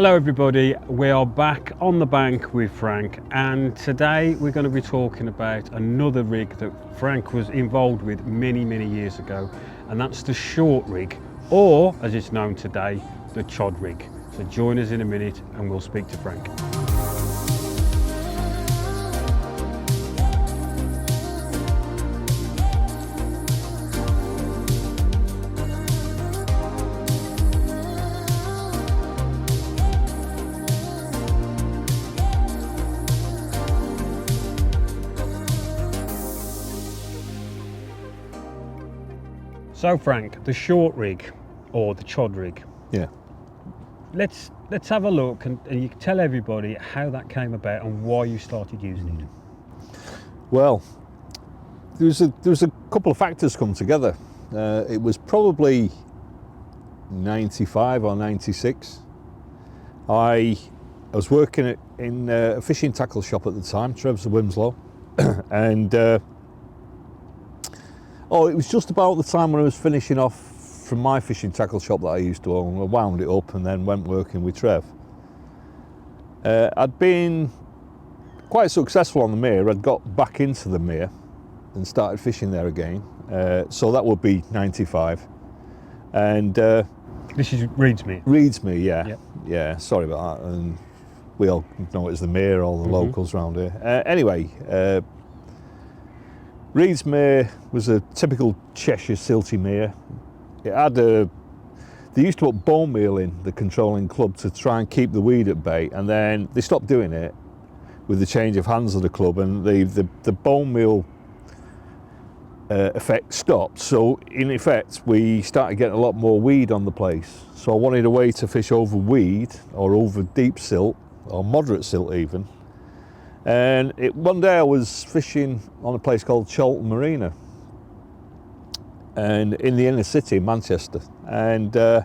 Hello everybody, we are back on the bank with Frank, and today we're going to be talking about another rig that Frank was involved with many years ago, and that's the short rig, or as it's known today, the Chod Rig. So join us in a minute and we'll speak to Frank. So Frank, the short rig, or the Chod Rig. Yeah. Let's have a look and you can tell everybody how that came about and why you started using it. Well, there was a couple of factors come together. It was probably 95 or 96. I was working in a fishing tackle shop at the time, Trev's of Wimslow, and it was just about the time when I was finishing off from my fishing tackle shop that I used to own. I wound it up and then went working with Trev. I'd been quite successful on the Mere. I'd got back into the Mere and started fishing there again. So that would be 95. And this is Reedsmere? Reedsmere, yeah. Yep. Yeah, sorry about that. And we all know it as the Mere, all the locals around here. Anyway, Reedsmere was a typical Cheshire silty mere. It had they used to put bone meal in the controlling club to try and keep the weed at bay, and then they stopped doing it with the change of hands of the club, and the bone meal effect stopped. So in effect, we started getting a lot more weed on the place. So I wanted a way to fish over weed or over deep silt or moderate silt even. And one day I was fishing on a place called Chalton Marina, and in the inner city, Manchester, and it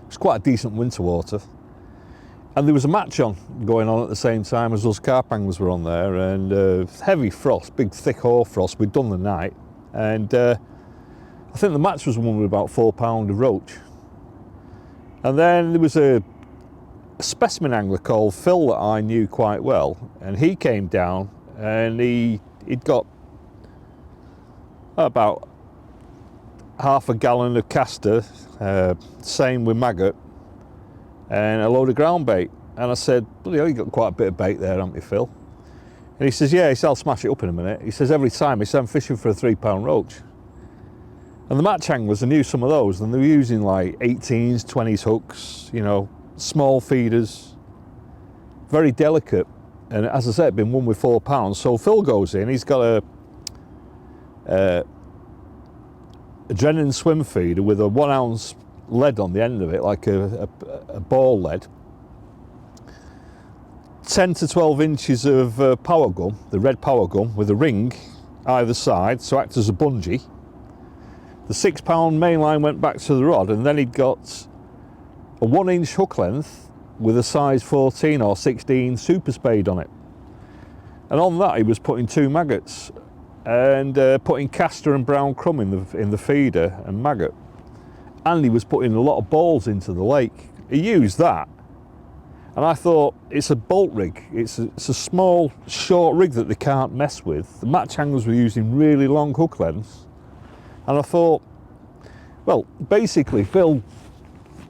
was quite a decent winter water. And there was a match going on at the same time as those carp anglers were on there, and heavy frost, big thick hoar frost. We'd done the night, and I think the match was won with about 4 pound of roach. And then there was a specimen angler called Phil that I knew quite well, and he came down and he'd got about half a gallon of castor, same with maggot, and a load of ground bait. And I said, bloody hell, you got quite a bit of bait there, haven't you, Phil? And he says, yeah. He said, I'll smash it up in a minute. He says, every time, he said, I'm fishing for a 3 pound roach. And the match anglers, I knew some of those, and they were using like 18s, 20s hooks, you know, small feeders, very delicate, and as I said, it'd been won with 4 pounds. So Phil goes in, he's got a adrenaline swim feeder with a 1 ounce lead on the end of it, like a ball lead, 10 to 12 inches of power gun, the red power gun with a ring either side, so act as a bungee. The 6 pound main line went back to the rod, and then he'd got a 1 inch hook length with a size 14 or 16 super spade on it. And on that he was putting 2 maggots and putting castor and brown crumb in the feeder and maggot. And he was putting a lot of balls into the lake. He used that. And I thought, it's a bolt rig. It's a small, short rig that they can't mess with. The match anglers were using really long hook lengths. And I thought, well, basically, Phil,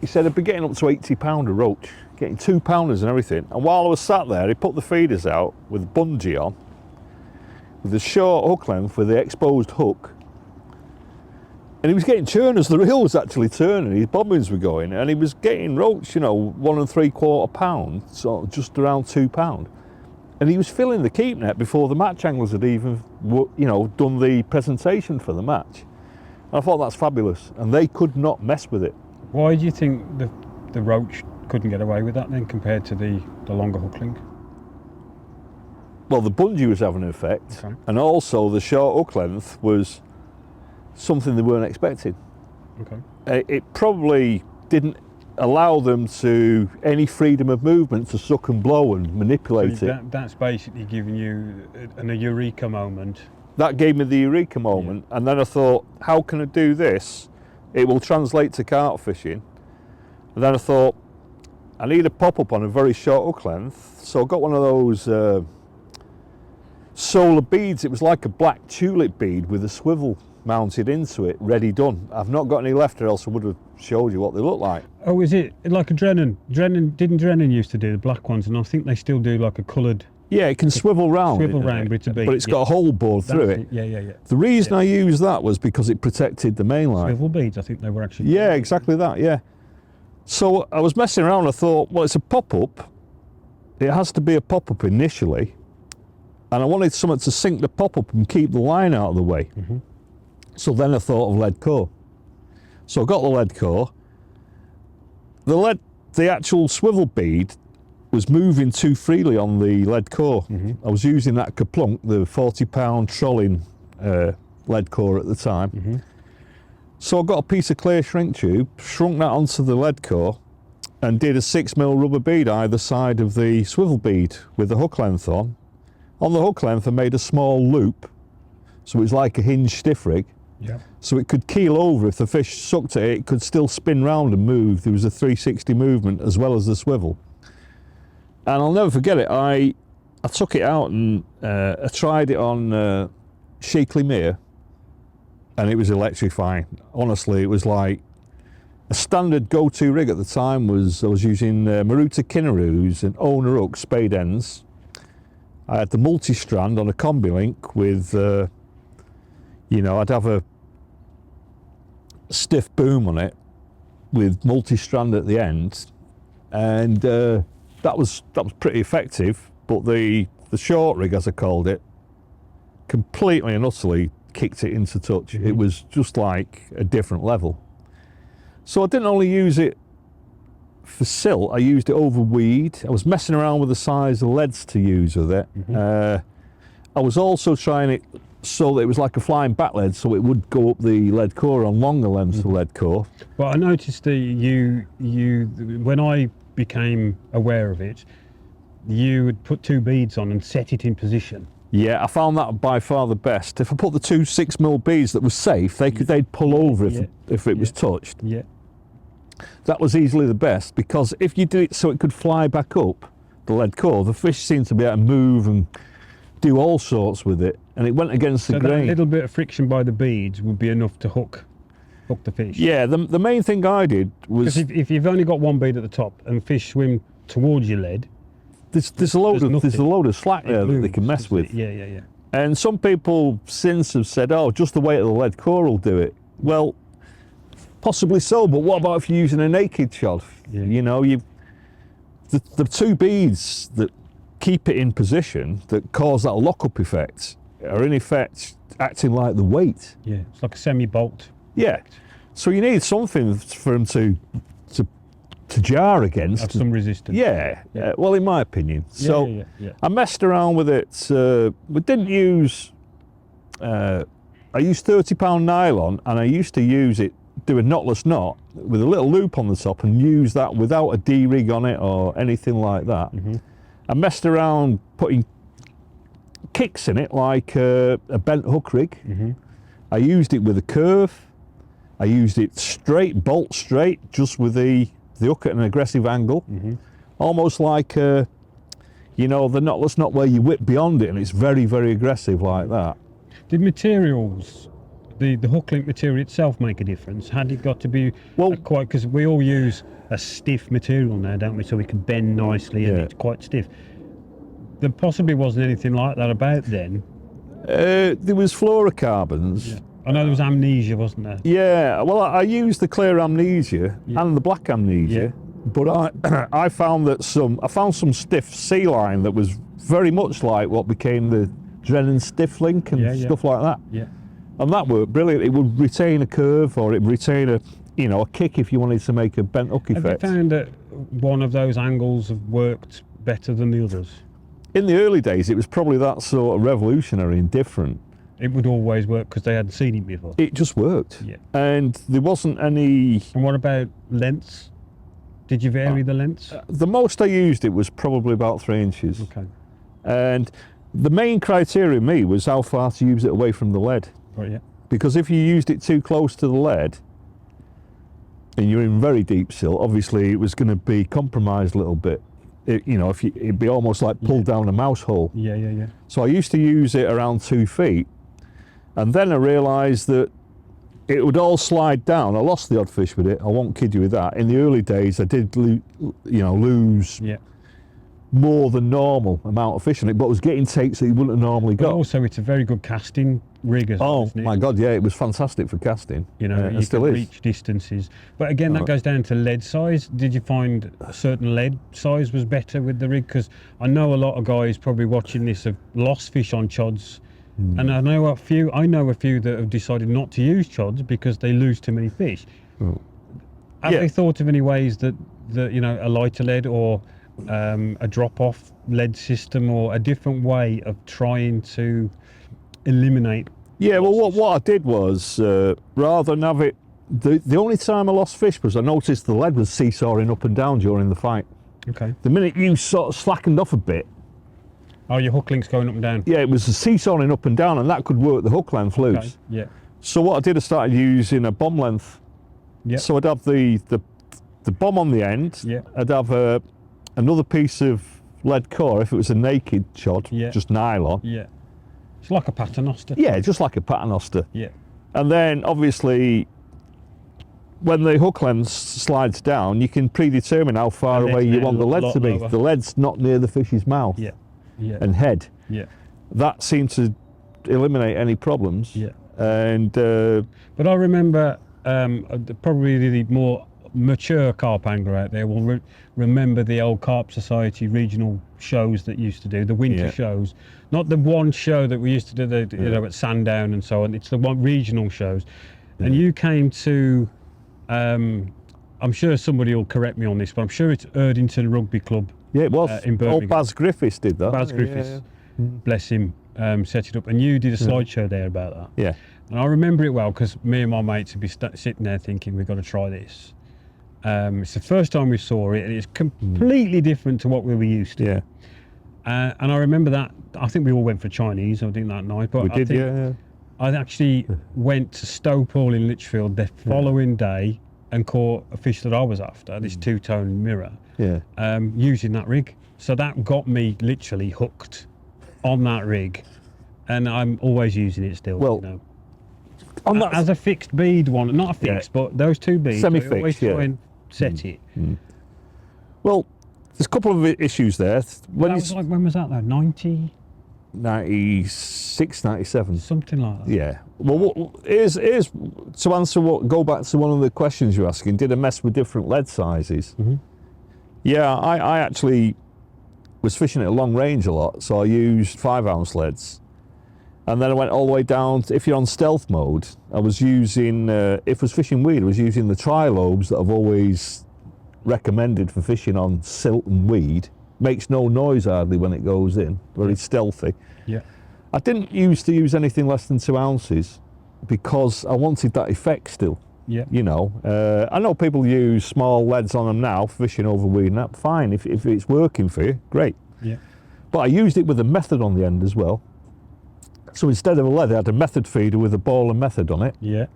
he said I'd be getting up to 80 pound of roach, getting 2 pounders and everything. And while I was sat there, he put the feeders out with a bungee on, with a short hook length with the exposed hook. And he was getting churners, the reel was actually turning, his bobbins were going, and he was getting roach, you know, 1 3/4 pound, so just around 2 pound. And he was filling the keep net before the match anglers had even, you know, done the presentation for the match. And I thought, that's fabulous, and they could not mess with it. Why do you think the roach couldn't get away with that then compared to the longer hook link? Well, the bungee was having an effect, okay, and also the short hook length was something they weren't expecting. Okay. It probably didn't allow them to any freedom of movement to suck and blow and manipulate it. That's basically giving you a eureka moment. That gave me the eureka moment, yeah. And then I thought, how can I do this? It will translate to carp fishing. And then I thought, I need a pop-up on a very short hook length, so I got one of those solar beads. It was like a black tulip bead with a swivel mounted into it, ready done. I've not got any left, or else I would have showed you what they look like. Oh, is it like a Drennan? Didn't Drennan used to do the black ones, and I think they still do like a coloured. Yeah, it can swivel round. Swivel round, but it's a bead. But it's got a hole bored through it. Yeah. The reason I used that was because it protected the main line. Swivel beads, I think they were actually. Yeah, exactly that, yeah. So I was messing around, I thought, well, it's a pop-up. It has to be a pop-up initially. And I wanted something to sink the pop-up and keep the line out of the way. So then I thought of lead core. So I got the lead core. The actual swivel bead was moving too freely on the lead core. I was using that Kaplunk, the 40-pound trolling lead core at the time. So I got a piece of clear shrink tube, shrunk that onto the lead core, and did a 6mm rubber bead either side of the swivel bead with the hook length on. On the hook length, I made a small loop, so it was like a hinge stiff rig. So it could keel over. If the fish sucked at it, it could still spin round and move. There was a 360 movement as well as the swivel. And I'll never forget it. I took it out and I tried it on Shakely Mere, and it was electrifying. Honestly, it was like a standard go-to rig at the time was I was using Maruta Kinnaroos and owner hook spade ends. I had the multi-strand on a combi link with, you know, I'd have a stiff boom on it with multi-strand at the end, and that was pretty effective. But the short rig, as I called it, completely and utterly kicked it into touch. It was just like a different level. So I didn't only use it for silt, I used it over weed. I was messing around with the size of leads to use with it. I was also trying it so that it was like a flying back lead, so it would go up the lead core on longer lengths of lead core. Well, I noticed that you when I became aware of it, you would put 2 beads on and set it in position. Yeah, I found that by far the best. If I put the 2 6mm beads that were safe, they'd pull over if it was touched. Yeah. That was easily the best, because if you did it so it could fly back up the lead core, the fish seemed to be able to move and do all sorts with it, and it went against the grain. That little bit of friction by the beads would be enough to hook the fish. Yeah, the main thing I did was, because if you've only got 1 bead at the top and fish swim towards your lead, there's a load of slack there that they can mess with. Yeah. And some people since have said, oh, just the weight of the lead core will do it. Well, possibly so, but what about if you're using a naked chod? You know, the 2 beads that keep it in position, that cause that lock-up effect, are in effect acting like the weight. Yeah, it's like a semi-bolt. Yeah, so you need something for them to jar against. Have some resistance. Yeah. Well, in my opinion. So yeah. I messed around with it. We didn't use. I used 30-pound nylon, and I used to use it, do a knotless knot with a little loop on the top, and use that without a D-rig on it or anything like that. I messed around putting kicks in it, like a bent hook rig. I used it with a curve. I used it straight, bolt straight, just with the hook at an aggressive angle. Almost like, you know, the knotless knot where you whip beyond it and it's very, very aggressive like that. Did materials, the hook link material itself, make a difference? Had it got to be quite, because we all use a stiff material now, don't we, so we can bend nicely and it's quite stiff. There possibly wasn't anything like that about then. There was fluorocarbons. I know there was amnesia, wasn't there? Yeah, well, I used the clear amnesia and the black amnesia, but I found that I found some stiff sea line that was very much like what became the Drennan stiff link and stuff like that. Yeah. And that worked brilliant. It would retain a curve, or it would retain a kick if you wanted to make a bent hook effect. Have you found that one of those angles have worked better than the others? In the early days, it was probably that sort of revolutionary and different. It would always work because they hadn't seen it before. It just worked. Yeah. And there wasn't any... And what about lengths? Did you vary the lengths? The most I used it was probably about 3 inches. Okay. And the main criteria in me was how far to use it away from the lead. Right, yeah. Because if you used it too close to the lead, and you're in very deep silt, obviously it was going to be compromised a little bit. It'd be almost like pulled down a mouse hole. Yeah. So I used to use it around 2 feet, and then I realised that it would all slide down. I lost the odd fish with it. I won't kid you with that. In the early days, I did lose more than normal amount of fish on it, but I was getting takes that you wouldn't have normally got. But also, it's a very good casting rig as well. Oh my God, yeah, it was fantastic for casting. You it still can is. reach distances. But again, that goes down to lead size. Did you find a certain lead size was better with the rig? Because I know a lot of guys probably watching this have lost fish on chods. And I know a few that have decided not to use chods because they lose too many fish. Have they thought of any ways that a lighter lead or a drop-off lead system or a different way of trying to eliminate? Yeah, well, what I did was rather than have it, the only time I lost fish was I noticed the lead was seesawing up and down during the fight. Okay. The minute you sort of slackened off a bit. Oh, your hook link's going up and down. Yeah, it was seesawing up and down, and that could work the hook length loose. Okay. Yeah. So what I did, I started using a bomb length. Yeah. So I'd have the bomb on the end. Yeah. I'd have another piece of lead core if it was a naked chod, just nylon. Yeah. It's like a paternoster. Yeah, just like a paternoster. Yeah. And then obviously, when the hook length slides down, you can predetermine how far away you want the lead to be. Lower. The lead's not near the fish's mouth. Yeah. Yeah. And head. Yeah. That seemed to eliminate any problems. Yeah. And but I remember probably the more mature carp angler out there will remember the old Carp Society regional shows that used to do the winter shows, not the one show that we used to do at Sandown and so on. It's the one regional shows, and you came to. I'm sure somebody will correct me on this, but I'm sure it's Erdington Rugby Club. Yeah, it was. In Birmingham. Old Baz Griffiths did that. Baz Griffiths, bless him, set it up, and you did a slideshow there about that. Yeah. And I remember it well because me and my mates would be sitting there thinking, we've got to try this. It's the first time we saw it, and it's completely different to what we were used to. Yeah. And I remember that, I think we all went for Chinese, I think that night. But We did. I actually went to Stow Pool in Lichfield the following day and caught a fish that I was after, this two-tone mirror, using that rig. So that got me literally hooked on that rig, and I'm always using it still. Well, as a fixed bead one, not a fixed, but those two beads. Semi-fixed, I always try and set it. Well, there's a couple of issues there. When was that though? 90? 96, 97. Something like that. Yeah. Well, here's to answer go back to one of the questions you're asking. Did I mess with different lead sizes? Yeah, I actually was fishing at long range a lot, so I used 5-ounce leads. And then I went all the way down to, if you're on stealth mode, I was using, if I was fishing weed, I was using the trilobes that I've always recommended for fishing on silt and weed. Makes no noise hardly when it goes in, very stealthy. Yeah. I didn't used to use anything less than 2 ounces because I wanted that effect still. Yeah. You know, I know people use small leads on them now, fishing over weed, and that fine. If it's working for you, great. Yeah. But I used it with a method on the end as well. So instead of a lead, I had a method feeder with a ball and method on it. Yeah.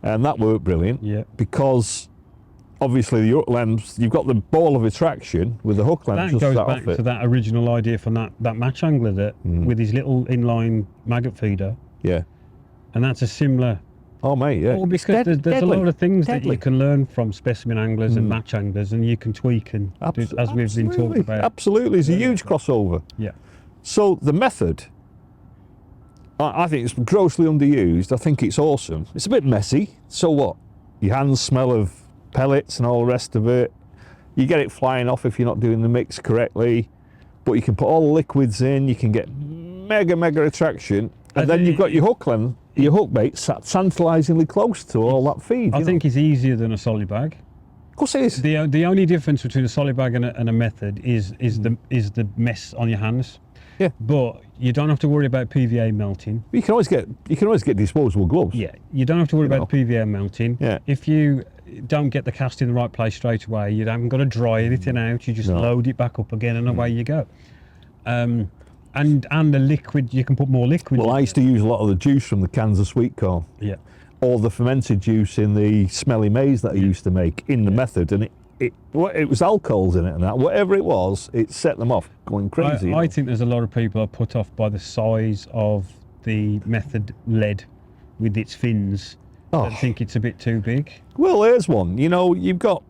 And that worked brilliant. Yeah. Because obviously the hook length, you've got the ball of attraction with the hook length. That goes back to that original idea from that match angler that with his little inline maggot feeder. Yeah. And that's a similar. Oh mate, yeah. Well, because there's a lot of things that you can learn from specimen anglers and match anglers, and you can tweak and do, as we've been talking about. Absolutely, it's a huge crossover. Yeah. So the method, I think it's grossly underused. I think it's awesome. It's a bit messy. So what? Your hands smell of pellets and all the rest of it. You get it flying off if you're not doing the mix correctly. But you can put all the liquids in. You can get mega attraction, and then you've got your hook length, your hook bait sat tantalisingly close to all that feed. I think it's easier than a solid bag. Of course it is. The only difference between a solid bag and a method is the mess on your hands. Yeah. But you don't have to worry about PVA melting. You can always get disposable gloves. Yeah. You don't have to worry about the PVA melting. Yeah. If you don't get the cast in the right place straight away, you haven't got to dry anything out. You just load it back up again and away you go. And the liquid, you can put more liquid. Well, I used to use a lot of the juice from the cans of sweet corn. Yeah. or the fermented juice in the smelly maize that I used to make in the method, and it was alcohols in it and that. Whatever it was, it set them off going crazy. I think there's a lot of people are put off by the size of the method lead with its fins. I think it's a bit too big. Well, here's one. You know, you've got.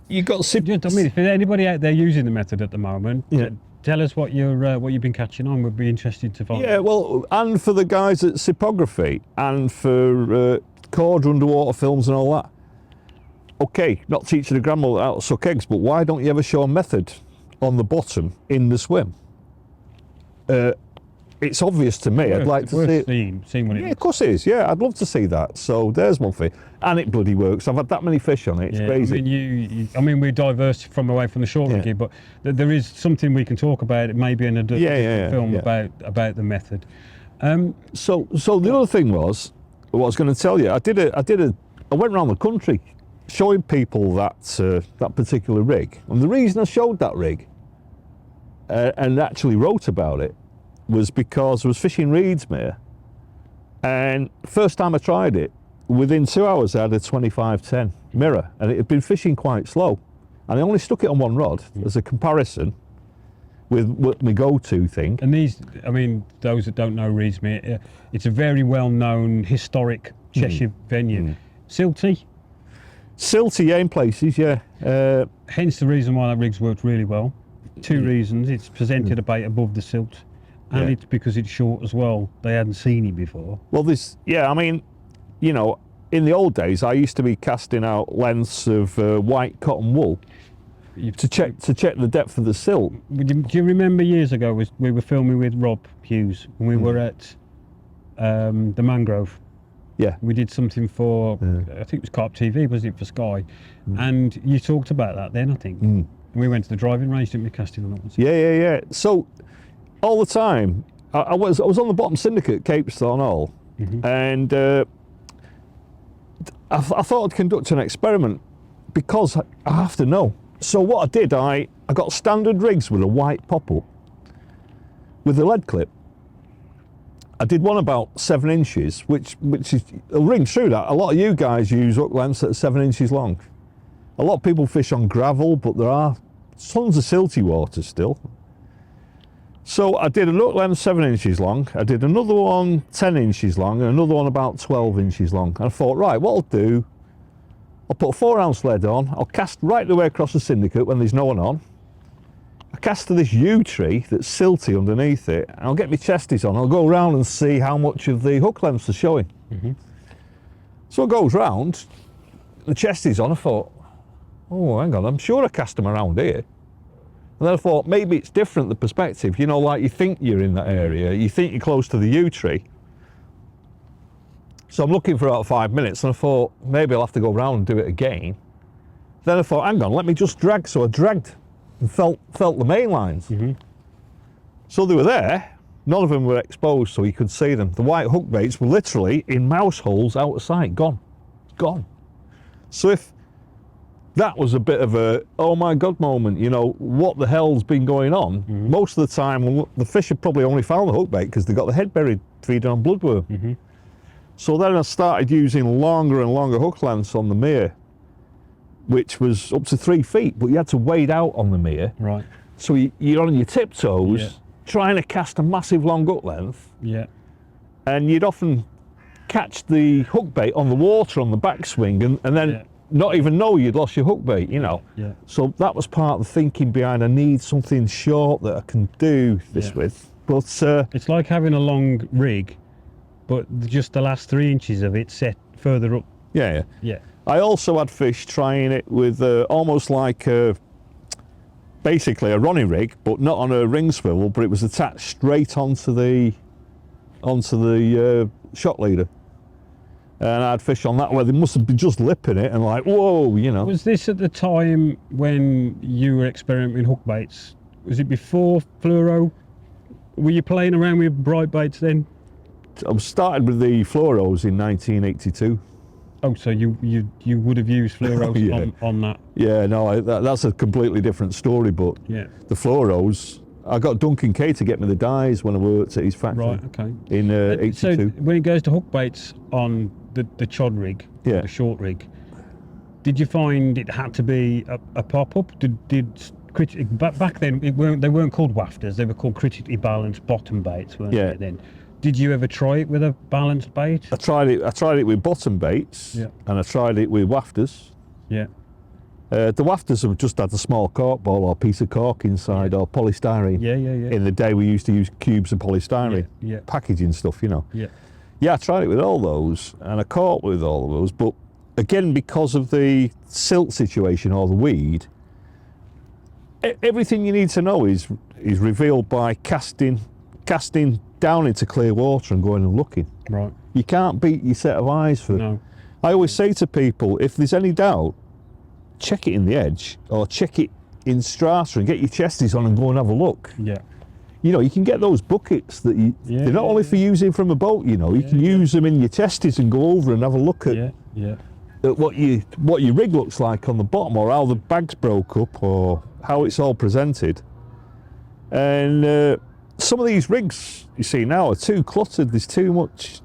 I mean, if there's anybody out there using the method at the moment, tell us what you've been catching on. We'd be interested to find. Yeah, well, and for the guys at Sipography and for Cord underwater films and all that. Okay, not teaching a grandmother how to suck eggs, but why don't you ever show a method on the bottom in the swim? It's obvious to me. I'd like to see seeing what it Yeah, of course it is. Yeah, I'd love to see that. So there's one for you. And it bloody works. I've had that many fish on it. It's crazy. I mean, we're diverse away from the short rig here, but there is something we can talk about. It maybe in a different film about the method. So the other thing was, what I was going to tell you, I went around the country showing people that particular rig. And the reason I showed that rig and actually wrote about it was because I was fishing Reedsmere, and first time I tried it, within 2 hours I had a 25-10 mirror, and it had been fishing quite slow, and I only stuck it on one rod as a comparison with my go-to thing. And these, I mean, those that don't know Reedsmere, it's a very well-known historic Cheshire venue. Silty, yeah, in places, yeah. Hence the reason why that rig's worked really well. Two reasons: it's presented a bait above the silt, and it's because it's short as well. They hadn't seen it before. Well, I mean, you know, in the old days, I used to be casting out lengths of white cotton wool to check the depth of the silt. Do you remember years ago we were filming with Rob Hughes and we were at the Mangrove? Yeah. We did something for, I think it was Carp TV, was it, for Sky? And you talked about that then, I think. And we went to the driving range, didn't we, casting on that one? Yeah. So all the time, I was on the bottom syndicate at Capesthorne Hall, and I thought I'd conduct an experiment because I have to know. So what I did, I got standard rigs with a white pop-up with a lead clip. I did one about 7 inches, which is, it'll ring true that. A lot of you guys use hook lengths that are 7 inches long. A lot of people fish on gravel, but there are tons of silty water still. So I did a hook length 7 inches long, I did another one 10 inches long, and another one about 12 inches long. And I thought, right, what I'll do, I'll put a 4-ounce lead on, I'll cast right the way across the syndicate when there's no one on. I cast to this yew tree that's silty underneath it, and I'll get my chesties on, I'll go around and see how much of the hook lengths are showing. So it goes round, the chesties on, I thought, oh, hang on, I'm sure I cast them around here. And then I thought, maybe it's different, the perspective. You know, like you think you're in that area, you think you're close to the yew tree. So I'm looking for about 5 minutes, and I thought, maybe I'll have to go around and do it again. Then I thought, hang on, let me just drag. So I dragged and felt the main lines. So they were there, none of them were exposed so you could see them. The white hook baits were literally in mouse holes out of sight, gone. So if that was a bit of a, oh my God moment, you know, what the hell's been going on? Most of the time, the fish have probably only found the hook bait because they got the head buried feeding on bloodworm. So then I started using longer and longer hook lengths on the mere, which was up to 3 feet, but you had to wade out on the mere. Right. So you're on your tiptoes, trying to cast a massive long hook length. And you'd often catch the hook bait on the water on the backswing and then not even know you'd lost your hook bait, you know. So that was part of the thinking behind, I need something short that I can do this with. But it's like having a long rig, but just the last 3 inches of it set further up. Yeah. I also had fish trying it with almost like basically a Ronnie rig, but not on a ring swivel, but it was attached straight onto the shot leader. And I had fish on that where they must have been just lipping it and like, whoa, you know. Was this at the time when you were experimenting hook baits? Was it before fluoro? Were you playing around with bright baits then? I started with the fluoros in 1982. Oh, so you would have used fluoros on that? Yeah, no, that's a completely different story, but the fluoros, I got Duncan Kay to get me the dyes when I worked at his factory. Right, okay. In 82. So when it goes to hook baits on the Chod Rig, Yeah. the short rig, did you find it had to be a pop-up? Back then they weren't called wafters, they were called critically balanced bottom baits, weren't they then? Did you ever try it with a balanced bait? I tried it with bottom baits, Yeah. and I tried it with wafters. Yeah. The wafters have just had a small cork ball or piece of cork inside, or polystyrene. Yeah. In the day we used to use cubes of polystyrene, Yeah. packaging stuff, you know. Yeah. Yeah, I tried it with all those, and I caught with all of those, but again, because of the silt situation or the weed, everything you need to know is revealed by casting down into clear water and going and looking. Right. You can't beat your set of eyes for. No. I always say to people, if there's any doubt, check it in the edge or check it in strata and get your chesties on and go and have a look. Yeah. You know, you can get those buckets that they're not only for using from a boat, you know, you can use them in your chesties and go over and have a look at what your rig looks like on the bottom, or how the bag's broke up, or how it's all presented. And some of these rigs you see now are too cluttered. There's too much.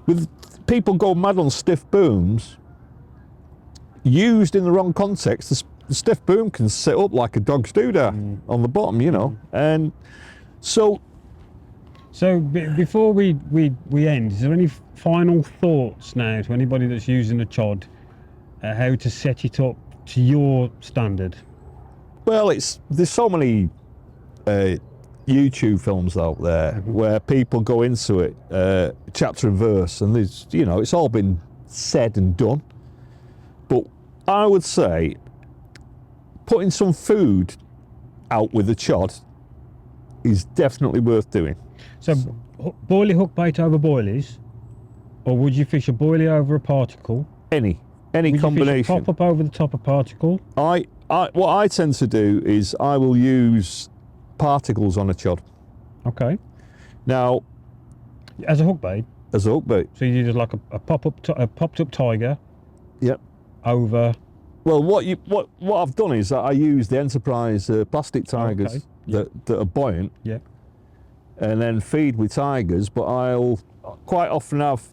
With people go mad on stiff booms, used in the wrong context, the stiff boom can sit up like a dog's doodah on the bottom, you know. And so before we end, is there any final thoughts now to anybody that's using a chod, how to set it up to your standard? Well, there's so many YouTube films out there where people go into it chapter and verse, and there's, you know, it's all been said and done. But I would say putting some food out with the chod is definitely worth doing. So boilie hook bait over boilies, or would you fish a boilie over a particle? Any Would combination. you fish a pop-up over the top of particle? What I tend to do is I will use particles on a chod. Okay. Now, As a hook bait? as a hook bait. So you did like a popped up tiger Yep. over... Well, what I've done is that I use the Enterprise plastic tigers that are buoyant, Yeah. and then feed with tigers, but I'll quite often have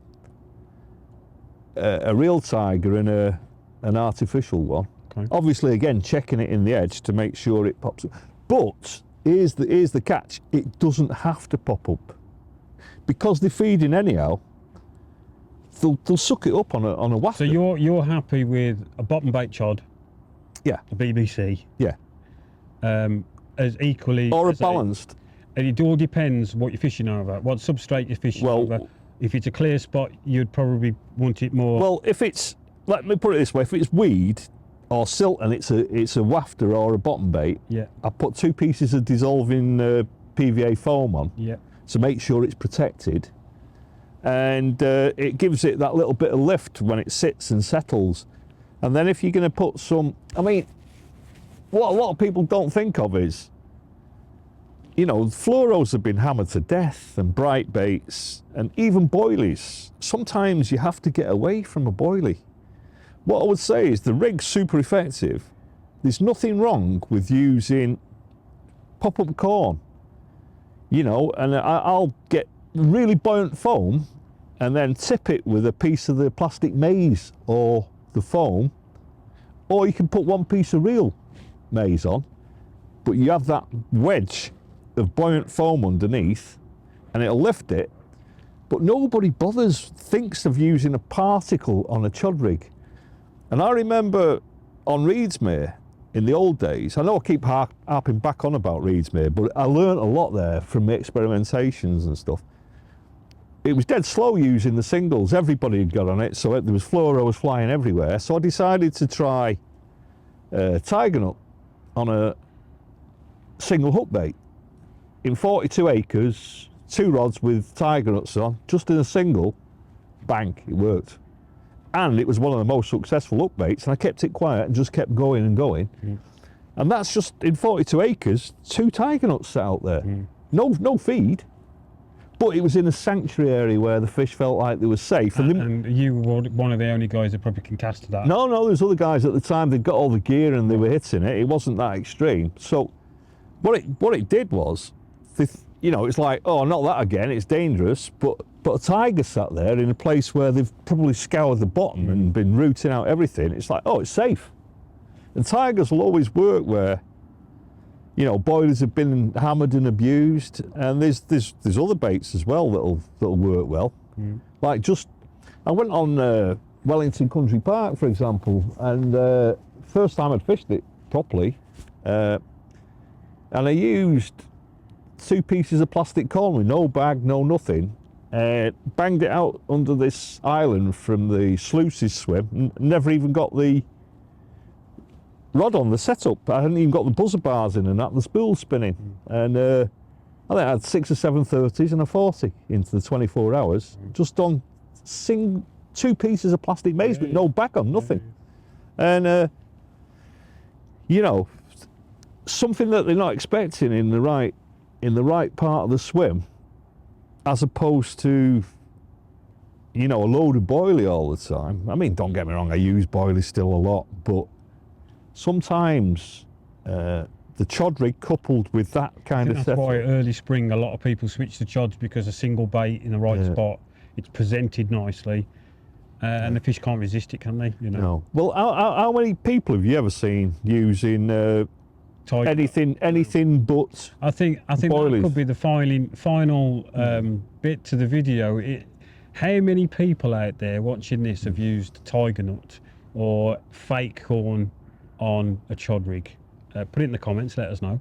a real tiger and an artificial one. Okay. Obviously, again, checking it in the edge to make sure it pops up. But here's the catch: it doesn't have to pop up, because they're feeding anyhow. They'll suck it up on a wafter. So you're happy with a bottom bait chod? Yeah. A BBC? Yeah. As equally... Or a as balanced. And it all depends what you're fishing over, what substrate you're fishing over. If it's a clear spot, you'd probably want it more... Well, if it's, let me put it this way, if it's weed or silt and it's a wafter or a bottom bait, Yeah. I put 2 pieces of dissolving PVA foam on Yeah. to make sure it's protected, and it gives it that little bit of lift when it sits and settles. And then if you're going to put some, I mean, what a lot of people don't think of is, you know, fluoros have been hammered to death, and bright baits, and even boilies. Sometimes you have to get away from a boilie. What I would say is the rig's super effective. There's nothing wrong with using pop-up corn, you know, and I'll get really buoyant foam and then tip it with a piece of the plastic maize or the foam, or you can put 1 piece of real maize on, but you have that wedge of buoyant foam underneath and it'll lift it. But nobody thinks of using a particle on a chod rig. And I remember on Reedsmere in the old days, I know I keep harping back on about Reedsmere, but I learnt a lot there from the experimentations and stuff. It was dead slow using the singles. Everybody had got on it, so there was fluoros flying everywhere. So I decided to try tiger nut on a single hook bait. In 42 acres, 2 rods with tiger nuts on, just in a single, bang, it worked. And it was one of the most successful hook baits, and I kept it quiet and just kept going and going. And that's just in 42 acres, 2 tiger nuts set out there. No feed, but it was in a sanctuary area where the fish felt like they were safe. And you were one of the only guys that probably can cast to that. No, there's other guys at the time, they'd got all the gear and they were hitting it. It wasn't that extreme. So what it did was, you know, it's like, oh, not that again, it's dangerous, but a tiger sat there in a place where they've probably scoured the bottom and been rooting out everything. It's like, oh, it's safe. And tigers will always work where, you know, boilies have been hammered and abused, and there's other baits as well that'll work well. Like I went on Wellington Country Park, for example, and first time I'd fished it properly, and I used 2 pieces of plastic corn with no bag, no nothing, banged it out under this island from the sluices swim, and never even got the rod on the setup. I hadn't even got the buzzer bars in and that, the spool spinning. And I think I had 6 or 7 30s and a 40 into the 24 hours, just on 2 pieces of plastic maize with no bag on, nothing. And, you know, something that they're not expecting in the right part of the swim, as opposed to, you know, a load of boilie all the time. I mean, don't get me wrong, I use boilies still a lot, but sometimes the chod rig coupled with that kind of that's setup. why early spring a lot of people switch to chods, because a single bait in the right spot, it's presented nicely, and the fish can't resist it, can they? You know. No. Well, how many people have you ever seen using anything but I think boilies? That could be the final bit to the video. How many people out there watching this have used tiger nut or fake corn on a chod rig? Put it in the comments, let us know.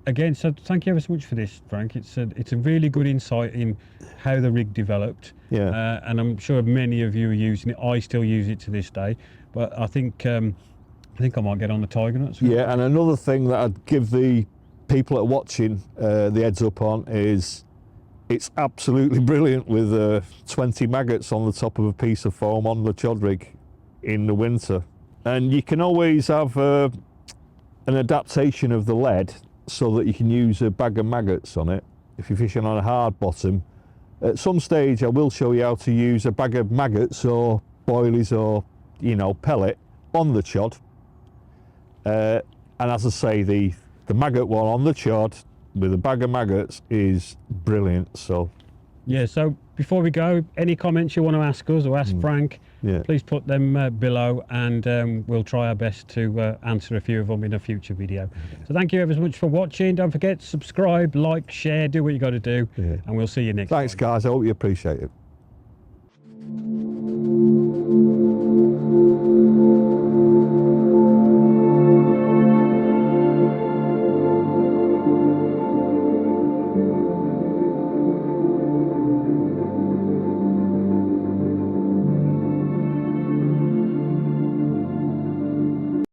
Again, so thank you ever so much for this, Frank. It's a really good insight in how the rig developed. And I'm sure many of you are using it. I still use it to this day, but I think I might get on the tiger nuts. Yeah, and another thing that I'd give the people that are watching the heads up on is it's absolutely brilliant with 20 maggots on the top of a piece of foam on the chod rig in the winter. And you can always have an adaptation of the lead so that you can use a bag of maggots on it if you're fishing on a hard bottom. At some stage I will show you how to use a bag of maggots or boilies or, you know, pellet on the chod. And as I say, the maggot one on the chod with a bag of maggots is brilliant. So yeah, so before we go, any comments you want to ask us or ask Frank, please put them below, and we'll try our best to answer a few of them in a future video. So thank you ever so much for watching. Don't forget to subscribe, like, share, do what you got to do, and we'll see you next time. Thanks guys, I hope you appreciate it.